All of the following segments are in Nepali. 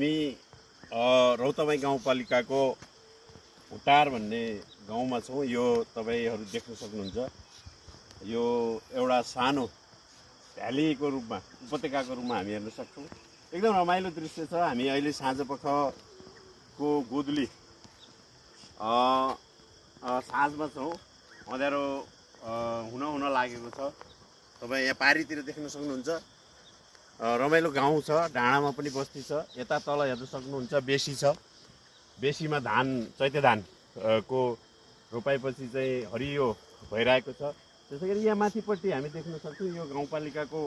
हामी रौतमै गाउँपालिकाको हुटार भन्ने गाउँमा छौँ। यो तपाईँहरू देख्न सक्नुहुन्छ। यो एउटा सानो भ्यालीको रूपमा, उपत्यकाको रूपमा हामी हेर्न सक्छौँ। एकदम रमाइलो दृश्य छ। हामी अहिले साँझपखको गोधुली साँझमा छौँ। अँध्यारो हुन लागेको छ। तपाईँ यहाँ पारीतिर देख्न सक्नुहुन्छ। रमाइलो गाउँ छ। डाँडामा पनि बस्ती छ। यता तल हेर्न सक्नुहुन्छ बेसी छ। बेसीमा धान, चैते धान को रोपाइपछि चाहिँ हरियो भइरहेको छ। त्यसै गरी यहाँ माथिपट्टि हामी देख्न सक्छौँ यो गाउँपालिकाको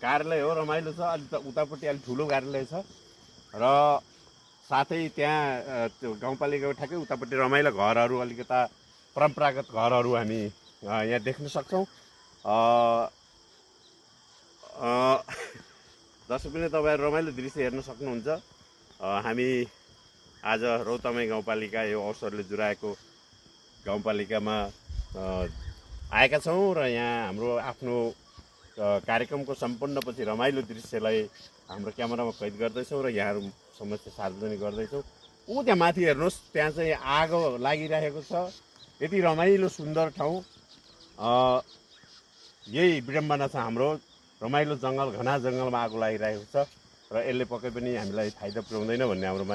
कार्यालय हो। रमाइलो छ। अलि उतापट्टि अलिक ठुलो कार्यालय छ र साथै त्यहाँ त्यो गाउँपालिकाको ठ्याक्कै उतापट्टि रमाइलो घरहरू, अलिकता परम्परागत घरहरू हामी यहाँ देख्न सक्छौँ। दर्शकले तपाईँहरू रमाइलो दृश्य हेर्न सक्नुहुन्छ। हामी आज रौतमै गाउँपालिका यो अवसरले जुराएको गाउँपालिकामा आएका छौँ र यहाँ हाम्रो आफ्नो कार्यक्रमको सम्पन्नपछि रमाइलो दृश्यलाई हाम्रो क्यामेरामा कैद गर्दैछौँ र यहाँहरू समक्ष सार्वजनिक गर्दैछौँ। त्यहाँ माथि हेर्नुहोस्, त्यहाँ चाहिँ आगो लागिरहेको छ। यति रमाइलो सुन्दर ठाउँ। यही विडम्बना छ हाम्रो। रमाइलो जङ्गल, घना जङ्गलमा आगो लागिरहेको छ र यसले पक्कै पनि हामीलाई फाइदा पुर्याउँदैन भन्ने हाम्रो